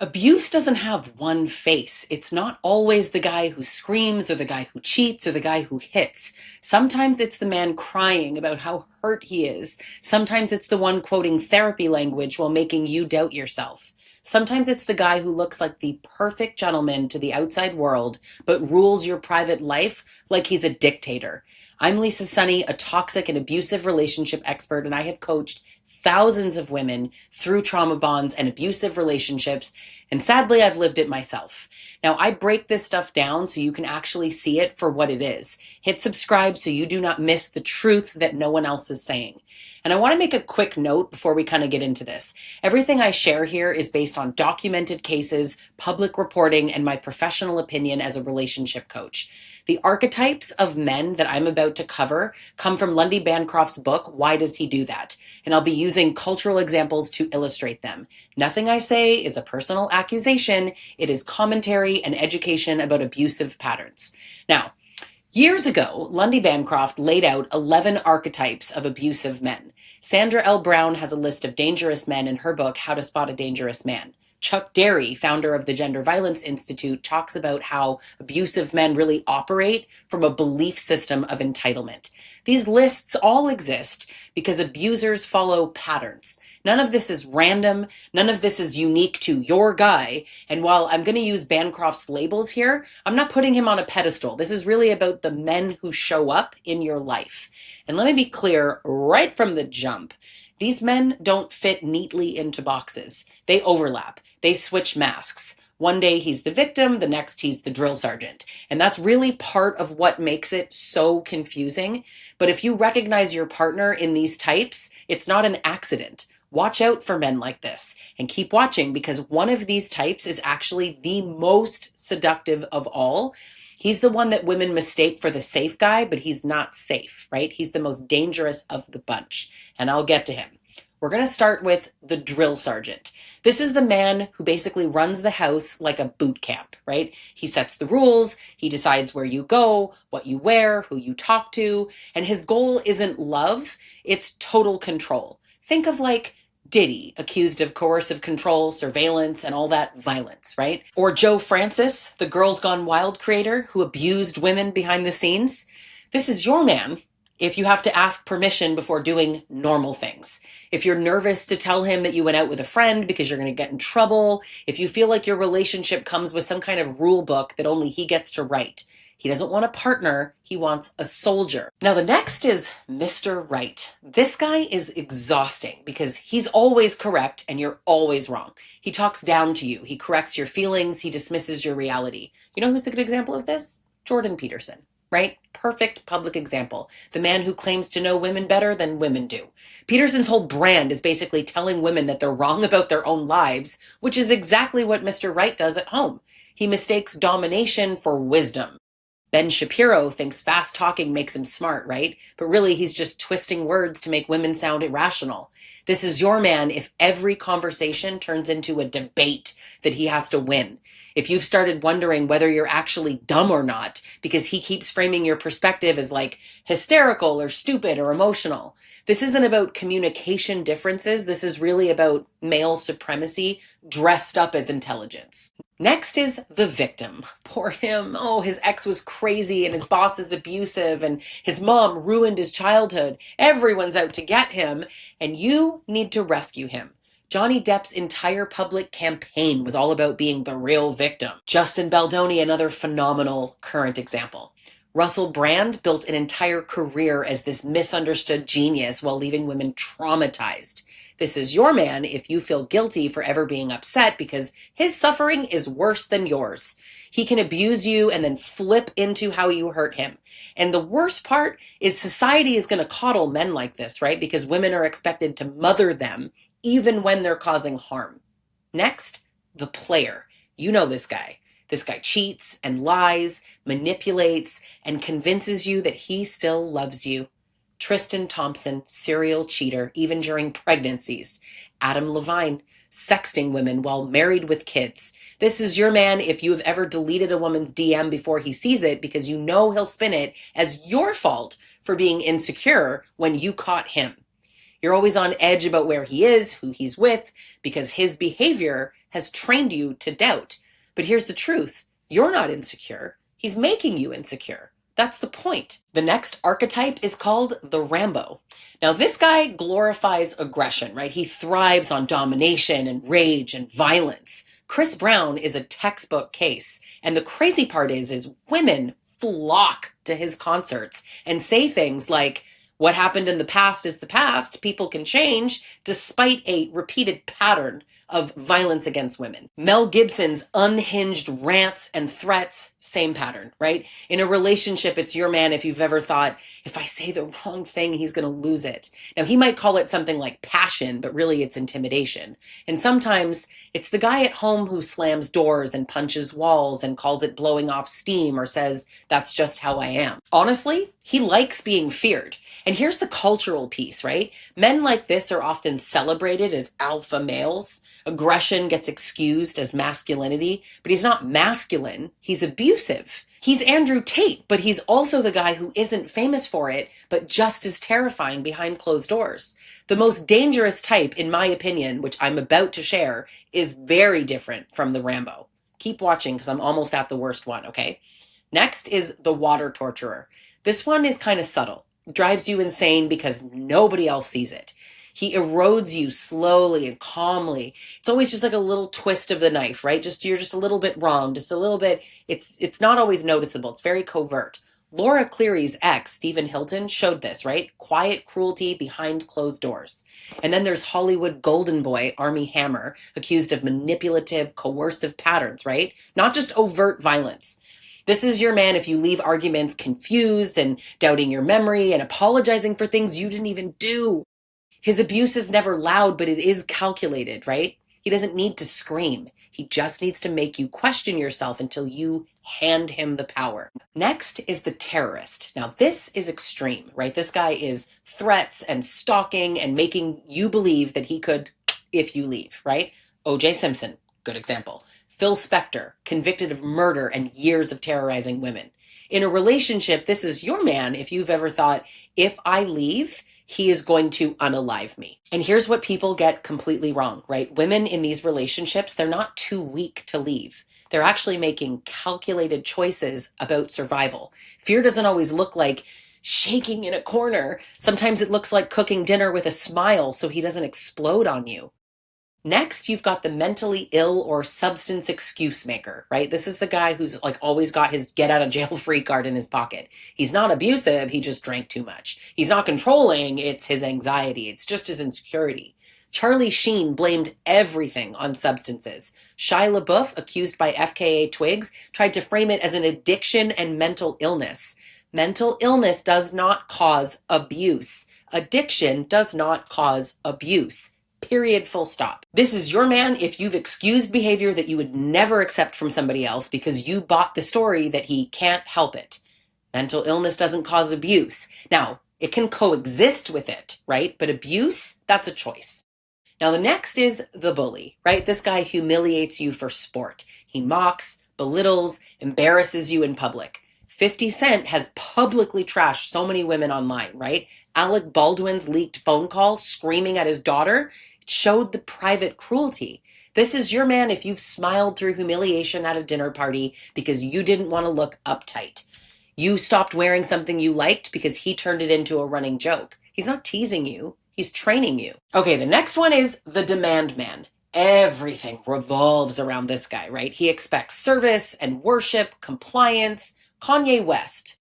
Abuse doesn't have one face. It's not always the guy who screams or the guy who cheats or the guy who hits. Sometimes it's the man crying about how hurt he is. Sometimes it's the one quoting therapy language while making you doubt yourself. Sometimes it's the guy who looks like the perfect gentleman to the outside world, but rules your private life like he's a dictator. I'm Lisa Sunny, a toxic and abusive relationship expert, and I have coached thousands of women through trauma bonds and abusive relationships. And sadly, I've lived it myself. Now, I break this stuff down so you can actually see it for what it is. Hit subscribe so you do not miss the truth that no one else is saying. And I want to make a quick note before we kind of get into this. Everything I share here is based on documented cases, public reporting, and my professional opinion as a relationship coach. The archetypes of men that I'm about to cover come from Lundy Bancroft's book, Why Does He Do That? And I'll be using cultural examples to illustrate them. Nothing I say is a personal accusation. It is commentary and education about abusive patterns. Now, years ago, Lundy Bancroft laid out 11 archetypes of abusive men. Sandra L. Brown has a list of dangerous men in her book, How to Spot a Dangerous Man. Chuck Derry, founder of the Gender Violence Institute, talks about how abusive men really operate from a belief system of entitlement. These lists all exist because abusers follow patterns. None of this is random. None of this is unique to your guy. And while I'm going to use Bancroft's labels here, I'm not putting him on a pedestal. This is really about the men who show up in your life. And let me be clear right from the jump. These men don't fit neatly into boxes. They overlap. They switch masks. One day he's the victim, the next he's the drill sergeant. And that's really part of what makes it so confusing. But if you recognize your partner in these types, it's not an accident. Watch out for men like this and keep watching, because one of these types is actually the most seductive of all. He's the one that women mistake for the safe guy, but he's not safe, right? He's the most dangerous of the bunch, and I'll get to him. We're going to start with the drill sergeant. This is the man who basically runs the house like a boot camp, right? He sets the rules, he decides where you go, what you wear, who you talk to, and his goal isn't love, it's total control. Think of like Diddy, accused of coercive control, surveillance, and all that violence, right? Or Joe Francis, the Girls Gone Wild creator who abused women behind the scenes. This is your man if you have to ask permission before doing normal things. If you're nervous to tell him that you went out with a friend because you're going to get in trouble. If you feel like your relationship comes with some kind of rule book that only he gets to write. He doesn't want a partner, he wants a soldier. Now the next is Mr. Right. This guy is exhausting because he's always correct and you're always wrong. He talks down to you, he corrects your feelings, he dismisses your reality. You know who's a good example of this? Jordan Peterson, right? Perfect public example. The man who claims to know women better than women do. Peterson's whole brand is basically telling women that they're wrong about their own lives, which is exactly what Mr. Right does at home. He mistakes domination for wisdom. Ben Shapiro thinks fast talking makes him smart, right? But really, he's just twisting words to make women sound irrational. This is your man if every conversation turns into a debate that he has to win. If you've started wondering whether you're actually dumb or not, because he keeps framing your perspective as like hysterical or stupid or emotional. This isn't about communication differences. This is really about male supremacy dressed up as intelligence. Next is the victim. Poor him. Oh, his ex was crazy and his boss is abusive and his mom ruined his childhood. Everyone's out to get him and you need to rescue him. Johnny Depp's entire public campaign was all about being the real victim. Justin Baldoni, another phenomenal current example. Russell Brand built an entire career as this misunderstood genius while leaving women traumatized. This is your man if you feel guilty for ever being upset because his suffering is worse than yours. He can abuse you and then flip into how you hurt him. And the worst part is society is going to coddle men like this, right? Because women are expected to mother them even when they're causing harm. Next, the player. You know this guy. This guy cheats and lies, manipulates, and convinces you that he still loves you. Tristan Thompson, serial cheater, even during pregnancies. Adam Levine, sexting women while married with kids. This is your man if you have ever deleted a woman's DM before he sees it because you know he'll spin it as your fault for being insecure when you caught him. You're always on edge about where he is, who he's with, because his behavior has trained you to doubt. But here's the truth. You're not insecure. He's making you insecure. That's the point. The next archetype is called the Rambo. Now, this guy glorifies aggression, right? He thrives on domination and rage and violence. Chris Brown is a textbook case. And the crazy part is women flock to his concerts and say things like, what happened in the past is the past, people can change, despite a repeated pattern of violence against women. Mel Gibson's unhinged rants and threats, same pattern, right? In a relationship, it's your man if you've ever thought, if I say the wrong thing, he's going to lose it. Now, he might call it something like passion, but really it's intimidation. And sometimes it's the guy at home who slams doors and punches walls and calls it blowing off steam or says, that's just how I am. Honestly, he likes being feared. And here's the cultural piece, right? Men like this are often celebrated as alpha males. Aggression gets excused as masculinity, but he's not masculine, he's abusive. He's Andrew Tate, but he's also the guy who isn't famous for it, but just as terrifying behind closed doors. The most dangerous type, in my opinion, which I'm about to share, is very different from the Rambo. Keep watching because I'm almost at the worst one, okay? Next is the water torturer. This one is kind of subtle. It drives you insane because nobody else sees it. He erodes you slowly and calmly. It's always just like a little twist of the knife, right? You're just a little bit wrong, just a little bit. It's not always noticeable. It's very covert. Laura Cleary's ex, Stephen Hilton, showed this, right? Quiet cruelty behind closed doors. And then there's Hollywood golden boy, Armie Hammer, accused of manipulative, coercive patterns, right? Not just overt violence. This is your man if you leave arguments confused and doubting your memory and apologizing for things you didn't even do. His abuse is never loud, but it is calculated, right? He doesn't need to scream. He just needs to make you question yourself until you hand him the power. Next is the terrorist. Now, this is extreme, right? This guy is threats and stalking and making you believe that he could if you leave, right? O.J. Simpson, good example. Phil Spector, convicted of murder and years of terrorizing women. In a relationship, this is your man if you've ever thought, if I leave, he is going to unalive me. And here's what people get completely wrong, right? Women in these relationships, they're not too weak to leave. They're actually making calculated choices about survival. Fear doesn't always look like shaking in a corner. Sometimes it looks like cooking dinner with a smile so he doesn't explode on you. Next, you've got the mentally ill or substance excuse maker, right? This is the guy who's like always got his get out of jail free card in his pocket. He's not abusive, he just drank too much. He's not controlling, it's his anxiety, it's just his insecurity. Charlie Sheen blamed everything on substances. Shia LaBeouf, accused by FKA Twigs, tried to frame it as an addiction and mental illness. Mental illness does not cause abuse. Addiction does not cause abuse. Period, full stop. This is your man if you've excused behavior that you would never accept from somebody else because you bought the story that he can't help it. Mental illness doesn't cause abuse. Now, it can coexist with it, right? But abuse, that's a choice. Now, the next is the bully, right? This guy humiliates you for sport. He mocks, belittles, embarrasses you in public. 50 Cent has publicly trashed so many women online, right? Alec Baldwin's leaked phone calls screaming at his daughter showed the private cruelty. This is your man if you've smiled through humiliation at a dinner party because you didn't want to look uptight. You stopped wearing something you liked because he turned it into a running joke. He's not teasing you, he's training you. Okay, the next one is the demand man. Everything revolves around this guy, right? He expects service and worship, compliance. Kanye West.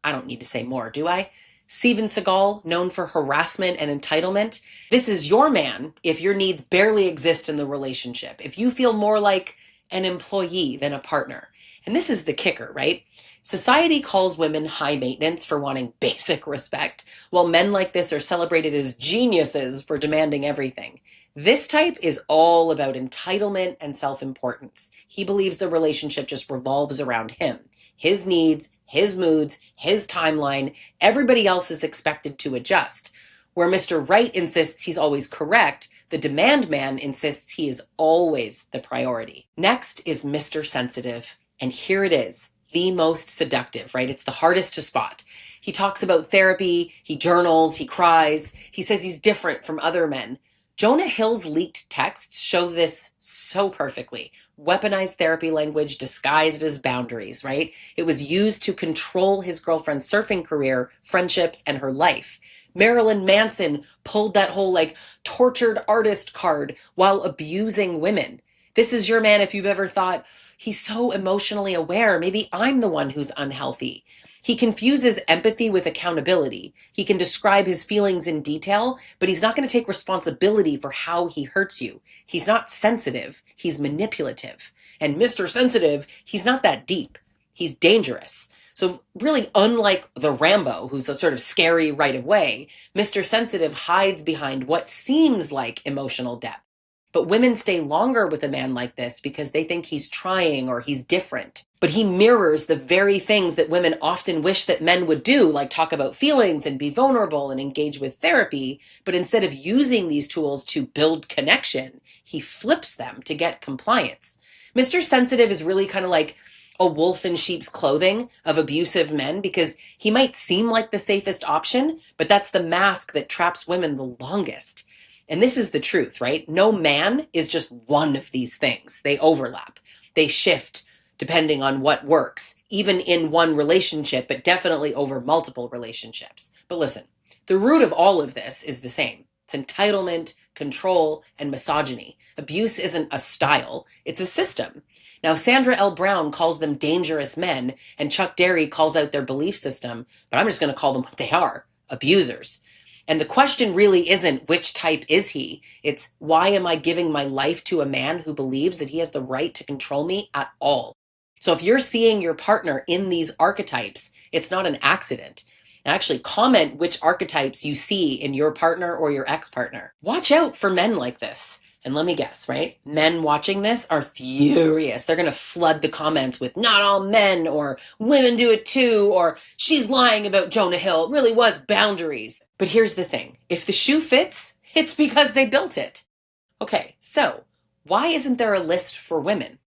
I don't need to say more, do I? Steven Seagal, known for harassment and entitlement. This is your man if your needs barely exist in the relationship, if you feel more like an employee than a partner. And this is the kicker, right? Society calls women high maintenance for wanting basic respect, while men like this are celebrated as geniuses for demanding everything. This type is all about entitlement and self-importance. He believes the relationship just revolves around him, his needs, his moods, his timeline. Everybody else is expected to adjust. Where Mr. Right insists he's always correct, the demand man insists he is always the priority. Next is Mr. Sensitive. And here it is, the most seductive, right? It's the hardest to spot. He talks about therapy, he journals, he cries, he says he's different from other men. Jonah Hill's leaked texts show this so perfectly. Weaponized therapy language disguised as boundaries, right? It was used to control his girlfriend's surfing career, friendships, and her life. Marilyn Manson pulled that whole tortured artist card while abusing women. This is your man if you've ever thought, he's so emotionally aware, maybe I'm the one who's unhealthy. He confuses empathy with accountability. He can describe his feelings in detail, but he's not going to take responsibility for how he hurts you. He's not sensitive, he's manipulative. And Mr. Sensitive, he's not that deep. He's dangerous. So, really, unlike the Rambo, who's a sort of scary right away, Mr. Sensitive hides behind what seems like emotional depth. But women stay longer with a man like this because they think he's trying or he's different. But he mirrors the very things that women often wish that men would do, like talk about feelings and be vulnerable and engage with therapy. But instead of using these tools to build connection, he flips them to get compliance. Mr. Sensitive is really kind of like a wolf in sheep's clothing of abusive men because he might seem like the safest option, but that's the mask that traps women the longest. And this is the truth, right? No man is just one of these things. They overlap. They shift depending on what works, even in one relationship, but definitely over multiple relationships. But listen, the root of all of this is the same. It's entitlement, control, and misogyny. Abuse isn't a style, it's a system. Now, Sandra L. Brown calls them dangerous men, and Chuck Derry calls out their belief system, but I'm just going to call them what they are, abusers. And the question really isn't which type is he? It's why am I giving my life to a man who believes that he has the right to control me at all? So if you're seeing your partner in these archetypes, it's not an accident. And actually comment which archetypes you see in your partner or your ex-partner. Watch out for men like this. And let me guess, right? Men watching this are furious. They're going to flood the comments with not all men or women do it too or she's lying about Jonah Hill. It really was boundaries. But here's the thing. If the shoe fits, it's because they built it. Okay, so why isn't there a list for women?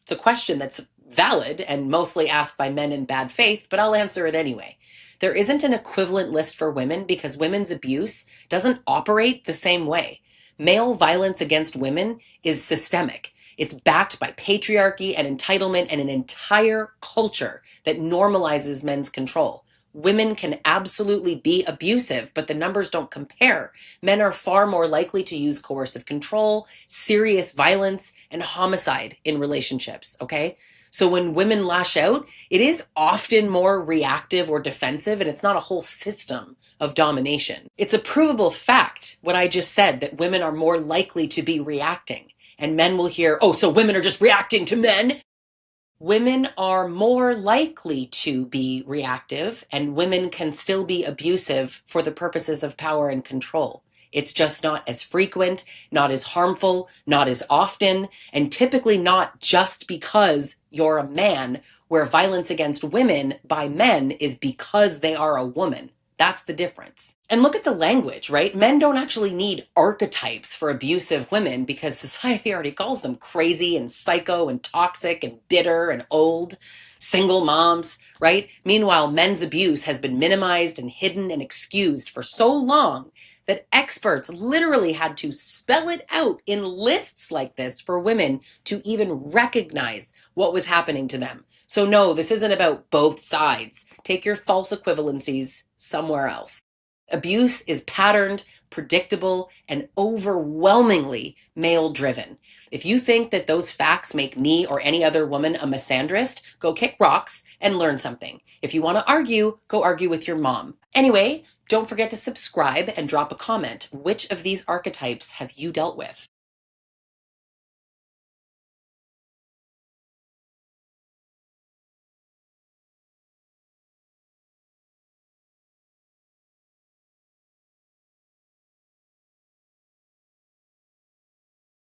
It's a question that's valid and mostly asked by men in bad faith, but I'll answer it anyway. There isn't an equivalent list for women because women's abuse doesn't operate the same way. Male violence against women is systemic. It's backed by patriarchy and entitlement and an entire culture that normalizes men's control. Women can absolutely be abusive, but the numbers don't compare. Men are far more likely to use coercive control, serious violence, and homicide in relationships, okay? So when women lash out, it is often more reactive or defensive, and it's not a whole system of domination. It's a provable fact, what I just said, that women are more likely to be reacting. And men will hear, oh, so women are just reacting to men? Women are more likely to be reactive, and women can still be abusive for the purposes of power and control. It's just not as frequent, not as harmful, not as often, and typically not just because you're a man, where violence against women by men is because they are a woman. That's the difference. And look at the language, right? Men don't actually need archetypes for abusive women because society already calls them crazy and psycho and toxic and bitter and old, single moms, right? Meanwhile, men's abuse has been minimized and hidden and excused for so long that experts literally had to spell it out in lists like this for women to even recognize what was happening to them. So no, this isn't about both sides. Take your false equivalencies somewhere else. Abuse is patterned, predictable, and overwhelmingly male-driven. If you think that those facts make me or any other woman a misandrist, go kick rocks and learn something. If you want to argue, go argue with your mom. Anyway, don't forget to subscribe and drop a comment. Which of these archetypes have you dealt with?